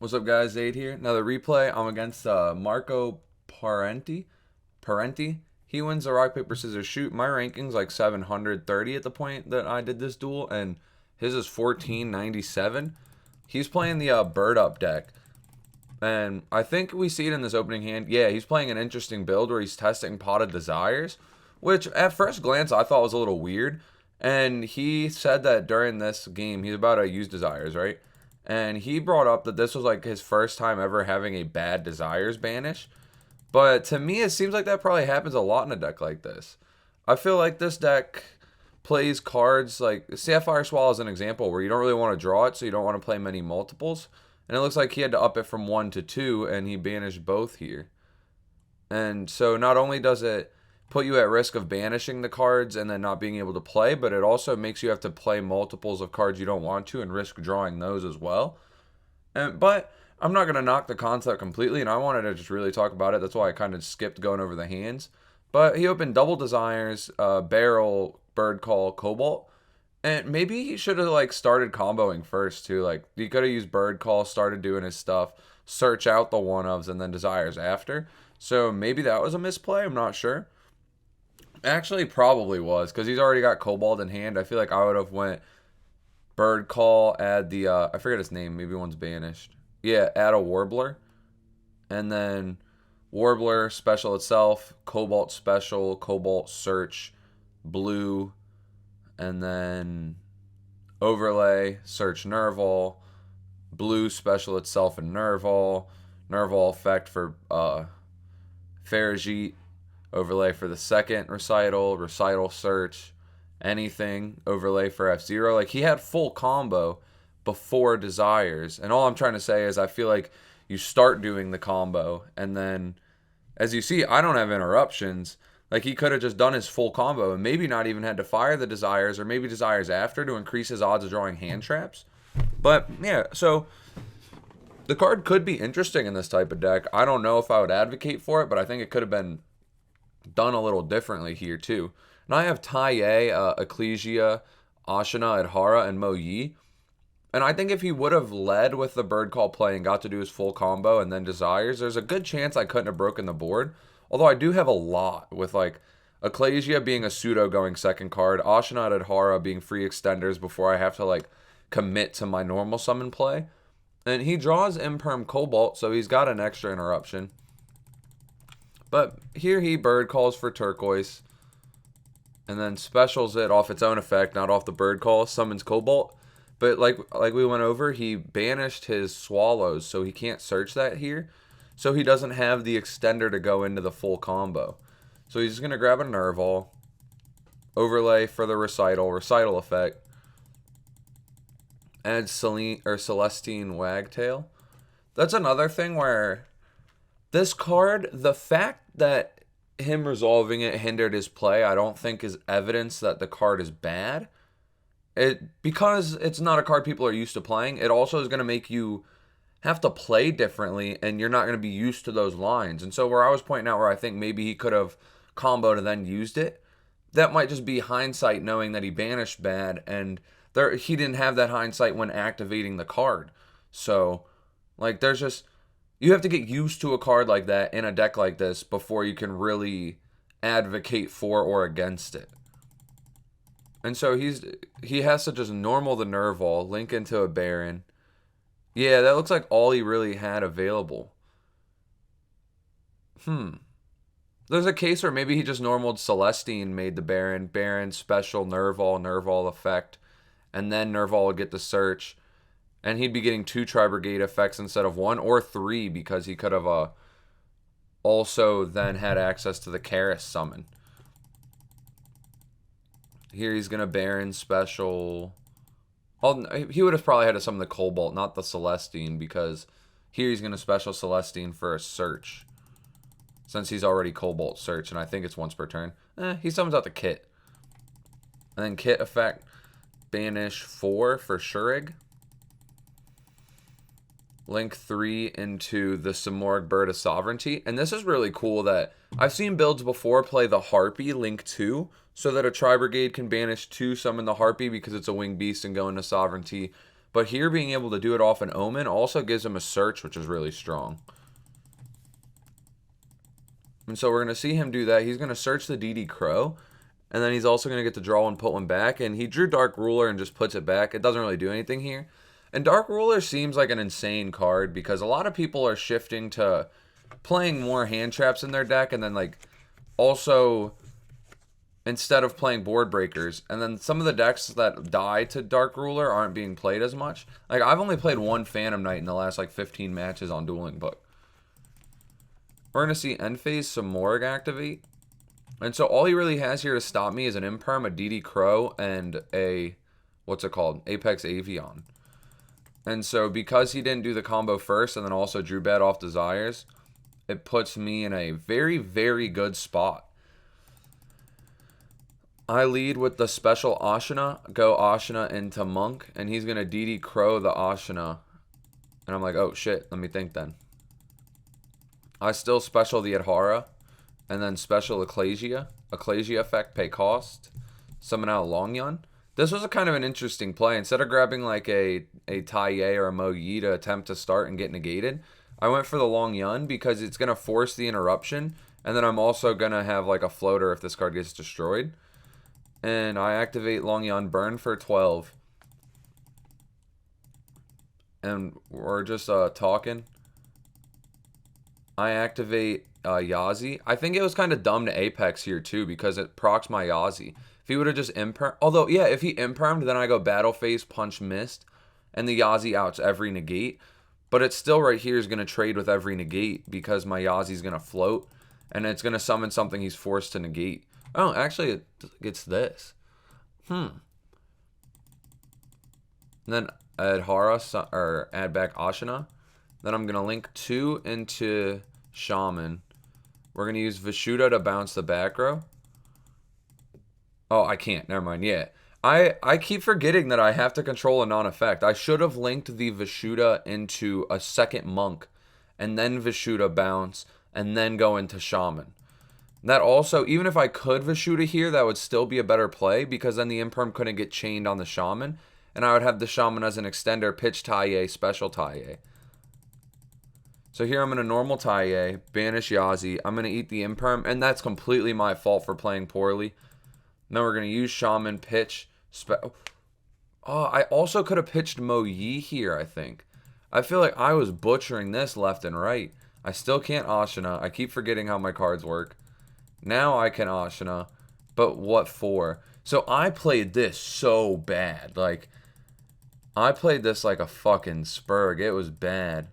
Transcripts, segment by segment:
What's up, guys? Zaid here. Another replay. I'm against Marco Parenti. Parenti. He wins the rock paper scissors shoot. My ranking's like 730 at the point that I did this duel, and his is 1497. He's playing the bird up deck, and I think we see it in this opening hand. Yeah, he's playing an interesting build where he's testing Potted Desires, which at first glance I thought was a little weird. And he said that during this game he's about to use Desires, right? And he brought up that this was like his first time ever having a bad Desires banish. But to me, it seems like that probably happens a lot in a deck like this. I feel like this deck plays cards like Sapphire Swallow is an example where you don't really want to draw it, so you don't want to play many multiples. And it looks like he had to up it from 1 to 2, and he banished both here. And so not only does it put you at risk of banishing the cards and then not being able to play, but it also makes you have to play multiples of cards you don't want to and risk drawing those as well. But I'm not going to knock the concept completely, and I wanted to just really talk about it. That's why I kind of skipped going over the hands. But he opened Double Desires, Barrel, Bird Call, Cobalt. And maybe he should have like started comboing first too. Like he could have used Bird Call, started doing his stuff, search out the one ofs, and then Desires after. So maybe that was a misplay. I'm not sure. Actually, probably was because he's already got Cobalt in hand. I feel like I would have went Bird Call, add the I forget his name. Maybe one's banished. Yeah, add a Warbler, and then Warbler special itself, Cobalt special, Cobalt search, blue, and then overlay search Nerval, blue special itself and Nerval, Nerval effect for Farigite, overlay for the second recital search, anything, overlay for F-Zero. Like he had full combo before Desires. And all I'm trying to say is I feel like you start doing the combo and then as you see, I don't have interruptions. Like he could have just done his full combo and maybe not even had to fire the Desires or maybe Desires after to increase his odds of drawing hand traps. But yeah, so the card could be interesting in this type of deck. I don't know if I would advocate for it, but I think it could have been done a little differently here too. And I have Taiye, Ecclesia, Ashina, Adhara, and Mo Yi. And I think if he would have led with the Bird Call play and got to do his full combo and then Desires, there's a good chance I couldn't have broken the board. Although I do have a lot with like Ecclesia being a pseudo going second card, Ashina and Adhara being free extenders before I have to like commit to my normal summon play. And he draws Imperm Cobalt, so he's got an extra interruption. But here he Bird Calls for Turquoise and then specials it off its own effect, not off the Bird Call, summons Cobalt. But like we went over, he banished his Swallows, so he can't search that here. So he doesn't have the extender to go into the full combo. So he's just going to grab a Nerval, overlay for the recital effect, add Celestine Wagtail. That's another thing where this card, the fact that him resolving it hindered his play, I don't think is evidence that the card is bad. Because it's not a card people are used to playing, it also is going to make you have to play differently, and you're not going to be used to those lines. And so where I was pointing out where I think maybe he could have comboed and then used it, that might just be hindsight knowing that he banished bad, and he didn't have that hindsight when activating the card. So, like, there's just... You have to get used to a card like that in a deck like this before you can really advocate for or against it. And so he has to just normal the Nerval, link into a Baron. Yeah, that looks like all he really had available. There's a case where maybe he just normaled Celestine, made the Baron special, Nerval effect, and then Nerval would get the search. And he'd be getting 2 Tri-Brigade effects instead of 1 or 3 because he could have also then had access to the Karis summon. Here he's going to Baron special. He would have probably had to summon the Cobalt, not the Celestine, because here he's going to special Celestine for a search. Since he's already Cobalt search, and I think it's once per turn. He summons out the Kit. And then Kit effect, banish 4 for Shurig. Link 3 into the Simorgh Bird of Sovereignty. And this is really cool that I've seen builds before play the Harpy, Link 2, so that a Tri-Brigade can banish 2, summon the Harpy because it's a winged beast and go into Sovereignty. But here being able to do it off an Omen also gives him a search, which is really strong. And so we're going to see him do that. He's going to search the DD Crow. And then he's also going to get to draw one, put one back. And he drew Dark Ruler and just puts it back. It doesn't really do anything here. And Dark Ruler seems like an insane card because a lot of people are shifting to playing more hand traps in their deck. And then like also instead of playing board breakers. And then some of the decks that die to Dark Ruler aren't being played as much. Like I've only played one Phantom Knight in the last like 15 matches on Dueling Book. We're going to see End Phase Samorg activate. And so all he really has here to stop me is an Imperm, a DD Crow, and a, what's it called? Apex Avion. And so because he didn't do the combo first and then also drew bad off Desires, it puts me in a very, very good spot. I lead with the special Ashina, go Ashina into Monk, and he's going to DD Crow the Ashina. And I'm like, oh shit, let me think then. I still special the Adhara, and then special Ecclesia. Ecclesia effect, pay cost. Summon out Longyun. This was a kind of an interesting play. Instead of grabbing like a Taiye or a Mo Yi to attempt to start and get negated, I went for the Longyun because it's going to force the interruption, and then I'm also going to have like a floater if this card gets destroyed. And I activate Longyun, burn for 12. And we're just talking. I activate Yazi. I think it was kind of dumb to Apex here too because it procs my Yazi. If he would have just impermed, although yeah, if he impermed, then I go Battle Phase, Punch Mist, and the Yazi outs every negate. But it's still right here is going to trade with every negate because my Yazi is going to float, and it's going to summon something he's forced to negate. Oh, actually, it gets this. And then Adhara or add back Ashina. Then I'm going to link 2 into Shaman. We're going to use Vishuddha to bounce the back row. Oh, I can't. Never mind. Yeah. I keep forgetting that I have to control a non-effect. I should have linked the Vishuddha into a second Monk, and then Vishuddha bounce, and then go into Shaman. That also, even if I could Vishuddha here, that would still be a better play, because then the Imperm couldn't get chained on the Shaman, and I would have the Shaman as an extender, pitch Taiye, special Taiye. So here I'm going to normal Taiye, banish Yazi. I'm going to eat the Imperm, and that's completely my fault for playing poorly. Then we're going to use Shaman, pitch. I also could have pitched Mo Yi here, I think. I feel like I was butchering this left and right. I still can't Ashina. I keep forgetting how my cards work. Now I can Ashina, but what for? So I played this so bad. Like, I played this like a fucking Spurg. It was bad.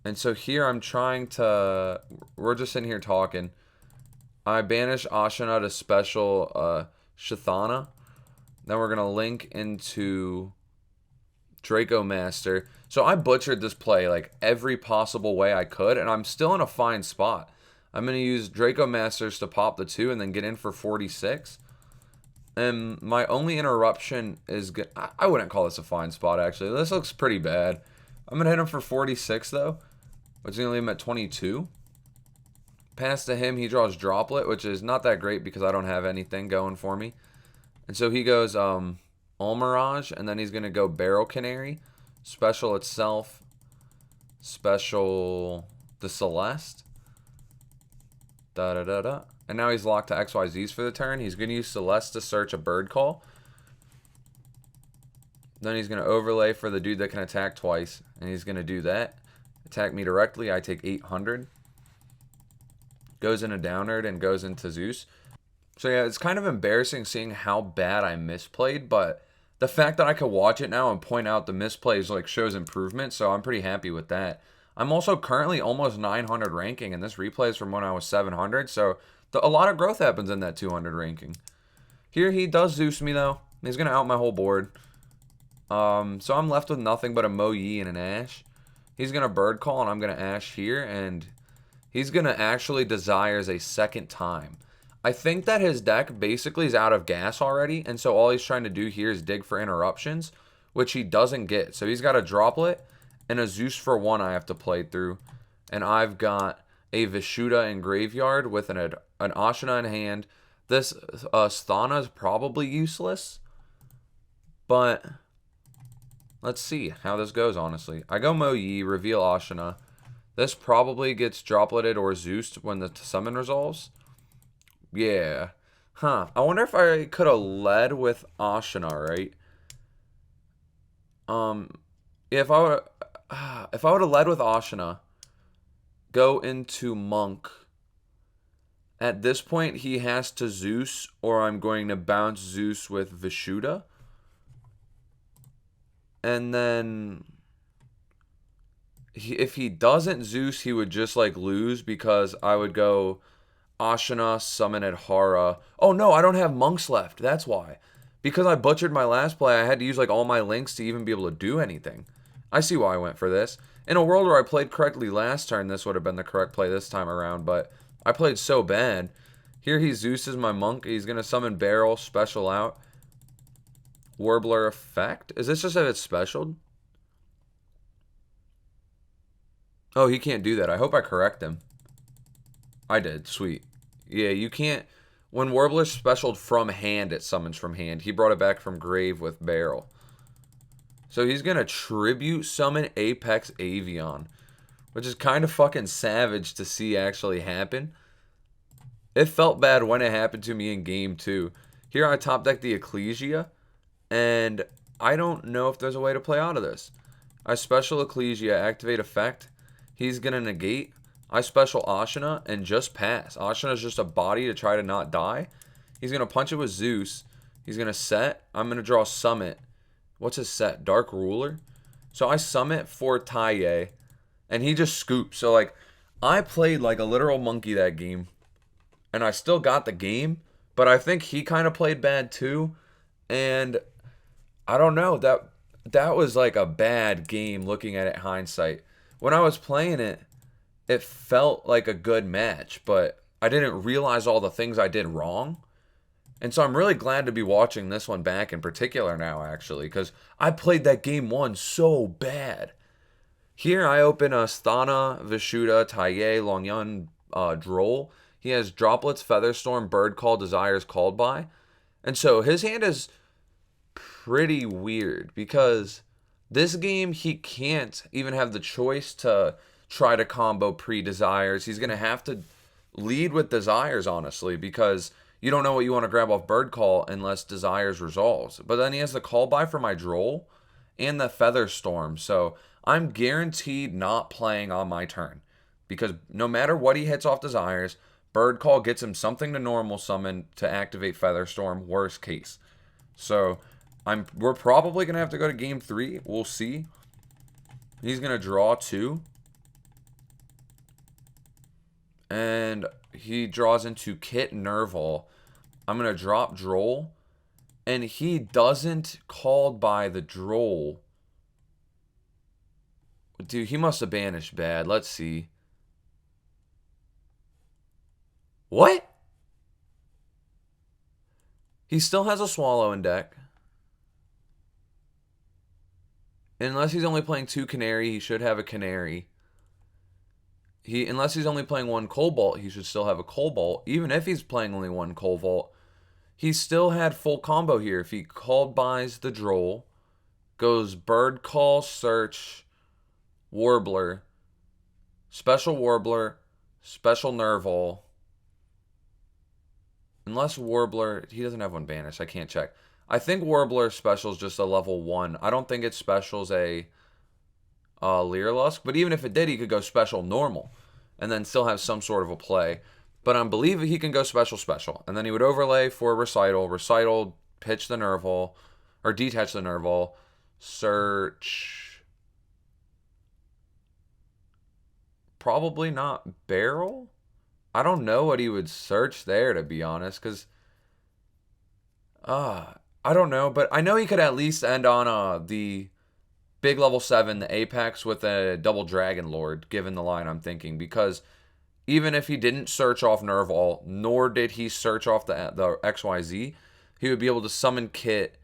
And so here I'm trying to... We're just sitting here talking. I banish Ashina to special Shithana. Then we're going to link into Draco Master. So I butchered this play like every possible way I could, and I'm still in a fine spot. I'm going to use Draco Masters to pop the 2 and then get in for 46. And my only interruption is... I wouldn't call this a fine spot, actually. This looks pretty bad. I'm going to hit him for 46, though, which is going to leave him at 22. Pass to him, he draws Droplet, which is not that great because I don't have anything going for me. And so he goes Almirage, and then he's going to go Barrel Canary, special itself, special the Celeste. Da-da-da-da. And now he's locked to XYZs for the turn. He's going to use Celeste to search a Bird Call. Then he's going to overlay for the dude that can attack twice, and he's going to do that. Attack me directly, I take 800. Goes into Downerd and goes into Zeus. So yeah, it's kind of embarrassing seeing how bad I misplayed, but the fact that I could watch it now and point out the misplays like shows improvement, so I'm pretty happy with that. I'm also currently almost 900 ranking, and this replay is from when I was 700, so a lot of growth happens in that 200 ranking. Here he does Zeus me though. He's going to out my whole board. So I'm left with nothing but a Mo Yi and an Ash. He's going to Bird Call, and I'm going to Ash here, and he's going to actually Desires a second time. I think that his deck basically is out of gas already, and so all he's trying to do here is dig for interruptions, which he doesn't get. So he's got a Droplet and a Zeus for 1 I have to play through, and I've got a Vishuddha in graveyard with an Ashina in hand. This Sthana is probably useless. But let's see how this goes, honestly. I go Mo Yi, reveal Ashina. This probably gets dropleted or Zeused when the summon resolves. Yeah. Huh. I wonder if I could have led with Ashina, right? If I would if I would have led with Ashina, go into Monk. At this point, he has to Zeus, or I'm going to bounce Zeus with Vishuda. And then if he doesn't Zeus, he would just like lose because I would go Ashina, summon at Hara. Oh no, I don't have monks left. That's why. Because I butchered my last play, I had to use like all my links to even be able to do anything. I see why I went for this. In a world where I played correctly last turn, this would have been the correct play this time around, but I played so bad. Here he Zeus's my monk. He's going to summon Barrel, special out. Warbler effect? Is this just if it's special? Oh, he can't do that. I hope I correct him. I did. Sweet. Yeah, you can't... When Warbler specialed from hand, it summons from hand. He brought it back from grave with Barrel. So he's going to tribute summon Apex Avion, which is kind of fucking savage to see actually happen. It felt bad when it happened to me in game 2. Here I top deck the Ecclesia, and I don't know if there's a way to play out of this. I special Ecclesia, activate effect. He's going to negate. I special Ashina and just pass. Ashina is just a body to try to not die. He's going to punch it with Zeus. He's going to set. I'm going to draw Summit. What's his set? Dark Ruler? So I Summit for Taiye, and he just scoops. So, like, I played like a literal monkey that game, and I still got the game, but I think he kind of played bad too, and I don't know. That was like a bad game looking at it in hindsight. When I was playing it, it felt like a good match, but I didn't realize all the things I did wrong. And so I'm really glad to be watching this one back in particular now, actually, because I played that game 1 so bad. Here I open Asthana, Vishuda, Taiye, Longyun, Droll. He has Droplets, Featherstorm, Bird Call, Desires Called By. And so his hand is pretty weird because this game he can't even have the choice to try to combo pre-Desires. He's going to have to lead with Desires, honestly, because you don't know what you want to grab off Bird Call unless Desires resolves. But then he has the Call By for my Droll and the Featherstorm. So I'm guaranteed not playing on my turn. Because no matter what he hits off Desires, Bird Call gets him something to normal summon to activate Featherstorm, worst case. So we're probably going to have to go to game 3. We'll see. He's going to draw 2. And he draws into Kit Nerval. I'm going to drop Droll. And he doesn't Called By the Droll. Dude, he must have banished bad. Let's see. What? He still has a Swallow in deck. Unless he's only playing 2 Canary, he should have a Canary. Unless he's only playing 1 Cobalt, he should still have a Cobalt. Even if he's playing only 1 Cobalt, he still had full combo here. If he Called Buys the Droll, goes Bird Call, Search, Warbler, Special Warbler, Special Nerval. Unless Warbler, he doesn't have one banished. I can't check. I think Warbler special is just a level 1. I don't think it specials a Lyrilusk, but even if it did, he could go special normal and then still have some sort of a play. But I believe he can go special, and then he would overlay for Recital, pitch the Nerval, or detach the Nerval, search. Probably not Barrel. I don't know what he would search there, to be honest, because I don't know, but I know he could at least end on the big level 7, the Apex, with a double Dragon Lord, given the line I'm thinking, because even if he didn't search off Nerval, nor did he search off the XYZ, he would be able to summon Kit,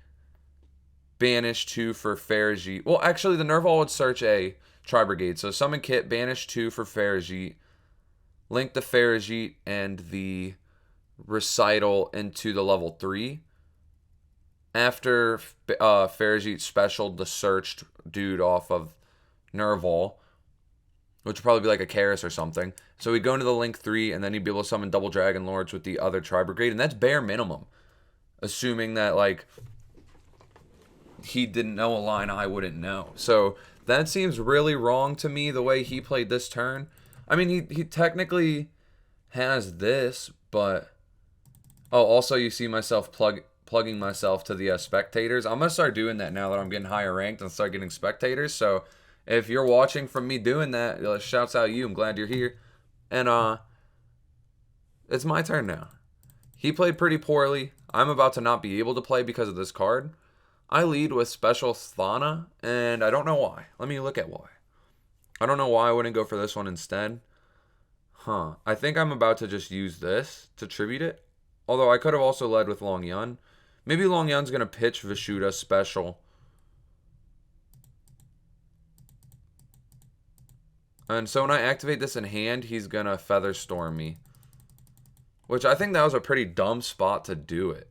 banish 2 for Ferrijit. Well, actually, the Nerval would search a Tri-Brigade, so summon Kit, banish 2 for Ferrijit, link the Ferrijit and the Recital into the level 3, after Ferrijit specialed the searched dude off of Nerval, which would probably be like a Karis or something. So he'd go into the Link 3, and then he'd be able to summon double Dragon Lords with the other Tri Brigade, and that's bare minimum. Assuming that, like, he didn't know a line I wouldn't know. So that seems really wrong to me, the way he played this turn. I mean, he technically has this, but... Oh, also you see myself plugging myself to the spectators. I'm going to start doing that now that I'm getting higher ranked and start getting spectators. So if you're watching from me doing that, shouts out you. I'm glad you're here. And it's my turn now. He played pretty poorly. I'm about to not be able to play because of this card. I lead with Special Thana, and I don't know why. Let me look at why. I don't know why I wouldn't go for this one instead. I think I'm about to just use this to tribute it. Although I could have also led with Long Yun. Maybe Long Yun's going to pitch Vishuda special. And so when I activate this in hand, he's going to Feather Storm me. Which I think that was a pretty dumb spot to do it.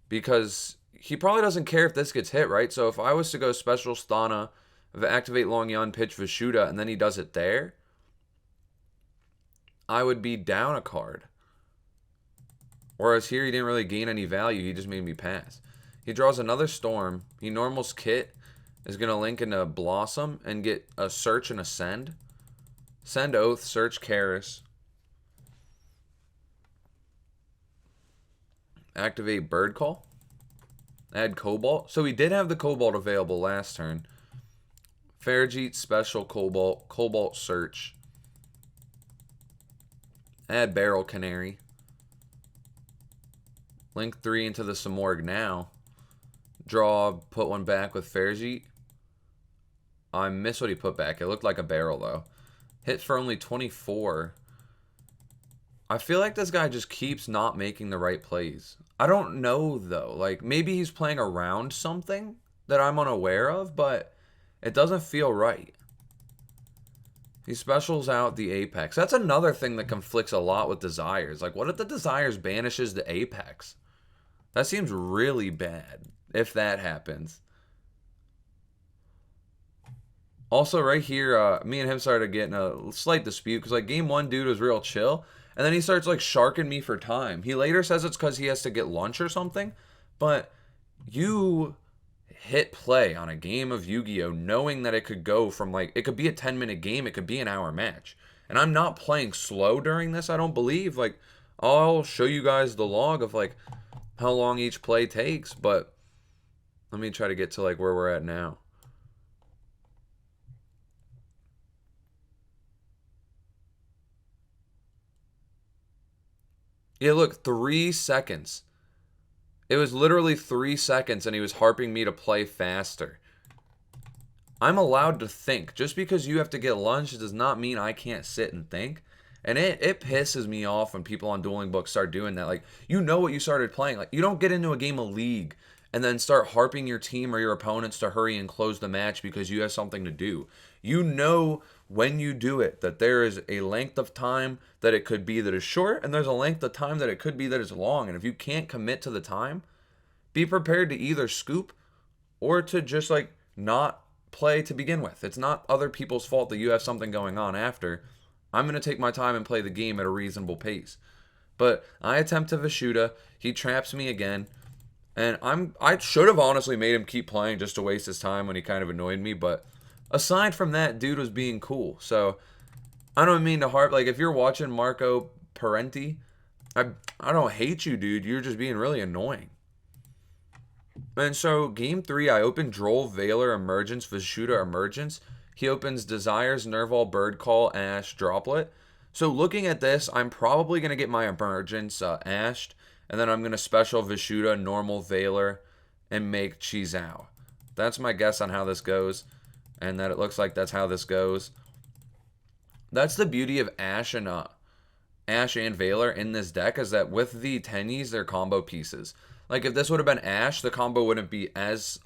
Because he probably doesn't care if this gets hit, right? So if I was to go Special Sthana, activate Long Yun, pitch Vishuda, and then he does it there, I would be down a card. Whereas here he didn't really gain any value, he just made me pass. He draws another Storm. He normals Kit, is going to link into Blossom and get a Search and a Send. Send Oath, Search Karis. Activate Bird Call. Add Cobalt. So he did have the Cobalt available last turn. Ferrijit special Cobalt. Cobalt Search. Add Barrel Canary. Link 3 into the Simorgh now. Draw, put one back with Ferrijit. I missed what he put back. It looked like a barrel, though. Hit for only 24. I feel like this guy just keeps not making the right plays. I don't know, though. Like, maybe he's playing around something that I'm unaware of, but it doesn't feel right. He specials out the Apex. That's another thing that conflicts a lot with Desires. Like, what if the Desires banishes the Apex? That seems really bad if that happens. Also, right here, me and him started getting a slight dispute because, like, game one, dude was real chill. And then he starts, like, sharking me for time. He later says it's because he has to get lunch or something. But you hit play on a game of Yu-Gi-Oh! Knowing that it could go from, like, it could be a 10-minute game, it could be an hour match. And I'm not playing slow during this, I don't believe. Like, I'll show you guys the log of, like, how long each play takes. But let me try to get to, like, where we're at now. Yeah, look, 3 seconds. It was literally 3 seconds, and he was harping me to play faster. I'm allowed to think. Just because you have to get lunch does not mean I can't sit and think. And it pisses me off when people on Dueling Books start doing that. Like, you know what you started playing. Like, you don't get into a game of League and then start harping your team or your opponents to hurry and close the match because you have something to do. You know when you do it that there is a length of time that it could be that is short, and there's a length of time that it could be that is long. And if you can't commit to the time, be prepared to either scoop or to just, like, not play to begin with. It's not other people's fault that you have something going on after. I'm going to take my time and play the game at a reasonable pace. But I attempt to Vishuda. He traps me again. And I should have honestly made him keep playing just to waste his time when he kind of annoyed me. But aside from that, dude was being cool. So I don't mean to harp. Like, if you're watching Marco Parenti, I don't hate you, dude. You're just being really annoying. And so game 3, I open Droll, Veiler, Emergence, Vishuda, Emergence. He opens Desires, Nerval, Bird Call, Ash, Droplet. So looking at this, I'm probably going to get my Emergence ashed. And then I'm going to special Vishuda, normal Veiler, and make Chizao. That's my guess on how this goes. And that it looks like that's how this goes. That's the beauty of Ash and Veiler in this deck, is that with the Tennies, they're combo pieces. Like, if this would have been Ash, the combo wouldn't be as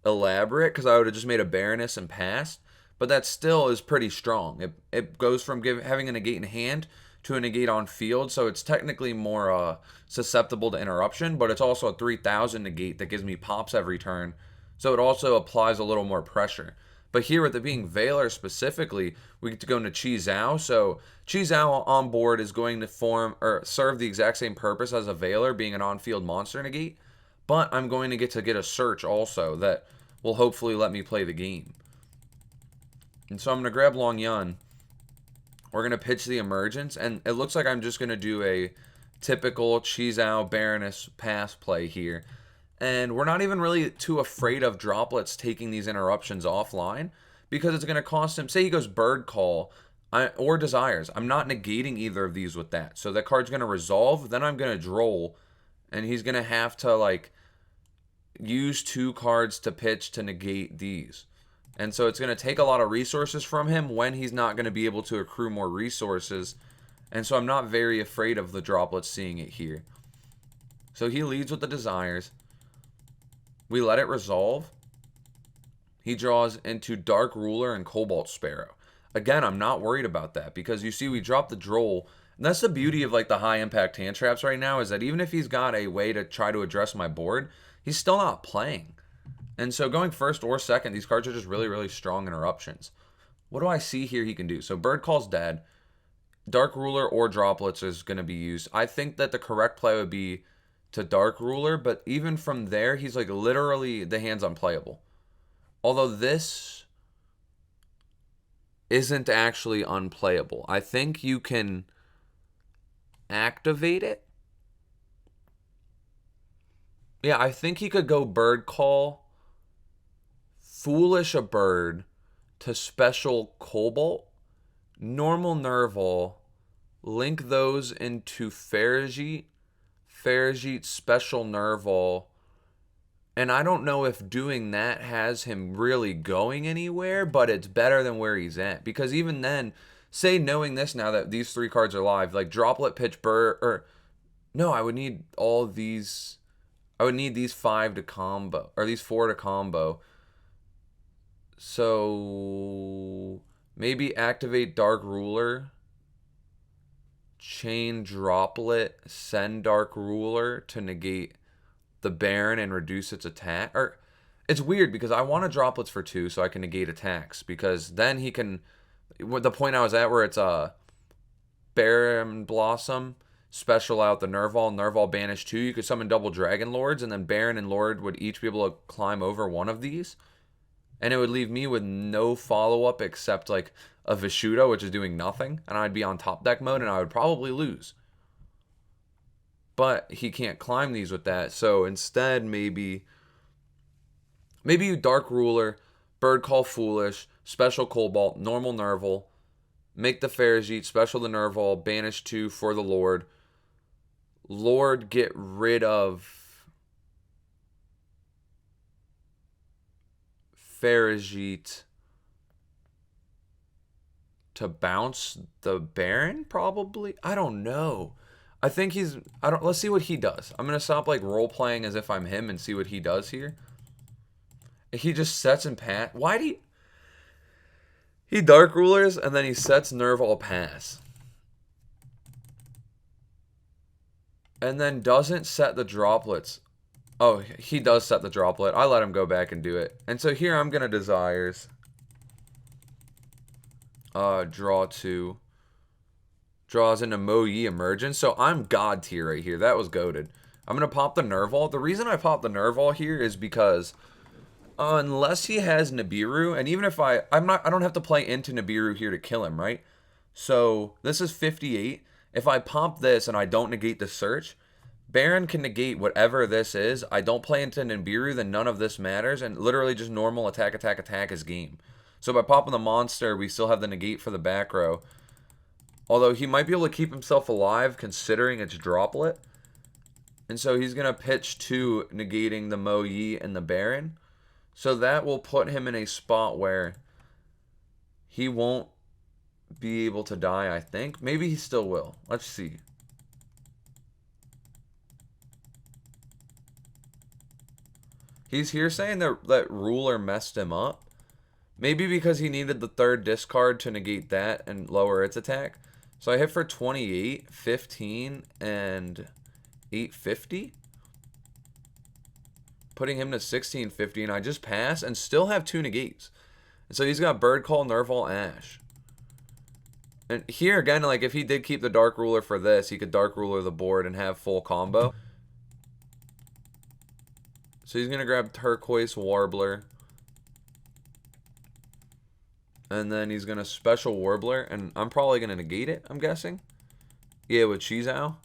elaborate, because I would have just made a Baroness and passed. But that still is pretty strong. It goes from having a negate in hand to a negate on field, so it's technically more susceptible to interruption, but it's also a 3,000 negate that gives me pops every turn, so it also applies a little more pressure. But here with it being Veiler specifically, we get to go into Chi Zhao. So Chi Zhao on board is going to form or serve the exact same purpose as a Veiler, being an on-field monster negate. But I'm going to get a search also that will hopefully let me play the game. And so I'm going to grab Long Yun. We're going to pitch the Emergence, and it looks like I'm just going to do a typical Chi Zhao Baroness pass play here. And we're not even really too afraid of Droplets taking these interruptions offline, because it's going to cost him, say he goes Bird Call or Desires. I'm not negating either of these with that. So that card's going to resolve, then I'm going to Droll, and he's going to have to like use 2 cards to pitch to negate these. And so it's going to take a lot of resources from him when he's not going to be able to accrue more resources. And so I'm not very afraid of the Droplets seeing it here. So he leads with the Desires. We let it resolve. He draws into Dark Ruler and Cobalt Sparrow. Again, I'm not worried about that because you see we dropped the Droll. And that's the beauty of like the high impact hand traps right now, is that even if he's got a way to try to address my board, he's still not playing. And so going first or second, these cards are just really, really strong interruptions. What do I see here he can do? So Bird Call's dead. Dark Ruler or Droplets is going to be used. I think that the correct play would be to Dark Ruler, but even from there, he's like literally, the hand's unplayable. Although this isn't actually unplayable. I think you can activate it. Yeah, I think he could go Bird Call, Foolish a Bird to special Cobalt, normal Nerval, link those into Ferrijit, special Nerval, and I don't know if doing that has him really going anywhere, but it's better than where he's at. Because even then, say knowing this now that these 3 cards are live, like Droplet, Pitch, Bird, or no, I would need all these. I would need these 5 to combo, or these 4 to combo. So maybe activate Dark Ruler, chain Droplet, send Dark Ruler to negate the Baron and reduce its attack. Or it's weird because I want Droplets for 2 so I can negate attacks, because then he can, the point I was at where it's a Baron Blossom, special out the Nerval banish 2, you could summon double Dragon Lords, and then Baron and Lord would each be able to climb over one of these. And it would leave me with no follow-up except like a Vishuda, which is doing nothing. And I'd be on top deck mode and I would probably lose. But he can't climb these with that. So instead, maybe you Dark Ruler, Bird Call Foolish, special Cobalt, normal Nerval, make the Ferrijit, special the Nerval, banish 2 for the Lord. Lord, get rid of Ferrijit to bounce the Baron, probably. I don't know. I think he's. Let's see what he does. I'm gonna stop like role playing as if I'm him and see what he does here. He just sets and pass. Why do he Dark Rulers and then he sets Nerval pass, and then doesn't set the Droplets. Oh, he does set the Droplet. I let him go back and do it. And so here I'm going to Desires. Draw 2. Draws into Mo Yi Emergence. So I'm God tier right here. That was goated. I'm going to pop the Nerval. The reason I pop the Nerval here is because unless he has Nibiru, and even if I don't have to play into Nibiru here to kill him, right? So this is 58. If I pop this and I don't negate the search, Baron can negate whatever this is. I don't play into Nibiru, then none of this matters, and literally just normal attack is game. So by popping the monster, we still have the negate for the back row. Although he might be able to keep himself alive considering it's Droplet. And so he's going to pitch 2, negating the Mo Yi and the Baron. So that will put him in a spot where he won't be able to die, I think. Maybe he still will. Let's see. He's here saying that Ruler messed him up. Maybe because he needed the 3rd discard to negate that and lower its attack. So I hit for 28, 15, and 850. Putting him to 1650, and I just pass and still have 2 negates. And so he's got Bird Call, Nerval, Ash. And here again, like if he did keep the Dark Ruler for this, he could Dark Ruler the board and have full combo. So he's going to grab Turquoise Warbler. And then he's going to Special Warbler. And I'm probably going to negate it, I'm guessing. Yeah, with Chizao.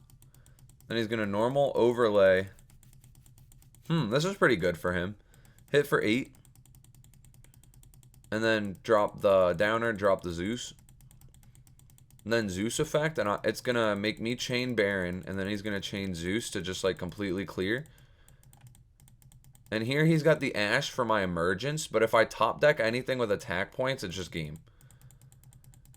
Then he's going to normal overlay. This is pretty good for him. Hit for 8. And then drop the downer, drop the Zeus. And then Zeus effect, and it's going to make me chain Baron, and then he's going to chain Zeus to just like completely clear. And here he's got the Ash for my emergence, but if I top deck anything with attack points, it's just game.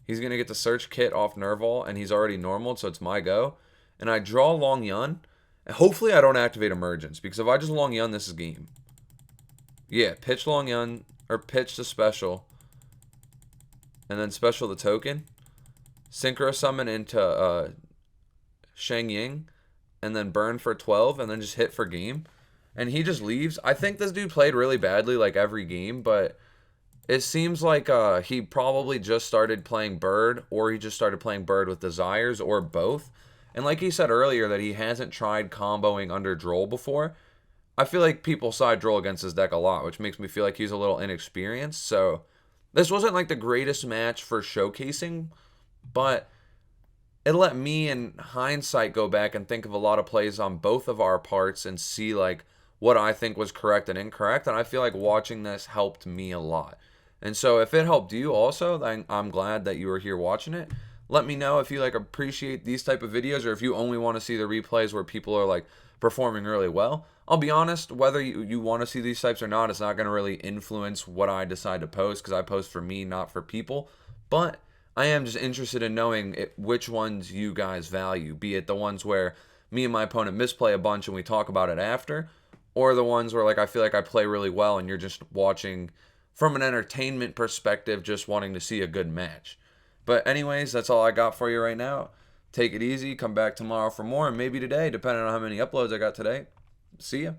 He's going to get the search kit off Nerval, and he's already normal, so it's my go. And I draw Long Yun, and hopefully I don't activate emergence, because if I just Long Yun, this is game. Yeah, pitch Long Yun, or pitch the special, and then special the token. Synchro summon into Shang Ying, and then burn for 12, and then just hit for game. And he just leaves. I think this dude played really badly like every game, but it seems like he probably just started playing Bird, or he just started playing Bird with Desires, or both. And like he said earlier that he hasn't tried comboing under Droll before. I feel like people side Droll against his deck a lot, which makes me feel like he's a little inexperienced. So this wasn't like the greatest match for showcasing, but it let me in hindsight go back and think of a lot of plays on both of our parts and see like what I think was correct and incorrect. And I feel like watching this helped me a lot. And so if it helped you also, then I'm glad that you were here watching it. Let me know if you like appreciate these type of videos, or if you only want to see the replays where people are like performing really well. I'll be honest, whether you want to see these types or not, it's not going to really influence what I decide to post, because I post for me, not for people. But I am just interested in knowing which ones you guys value, be it the ones where me and my opponent misplay a bunch and we talk about it after, or the ones where like I feel like I play really well and you're just watching from an entertainment perspective, just wanting to see a good match. But anyways, that's all I got for you right now. Take it easy. Come back tomorrow for more, and maybe today, depending on how many uploads I got today. See ya.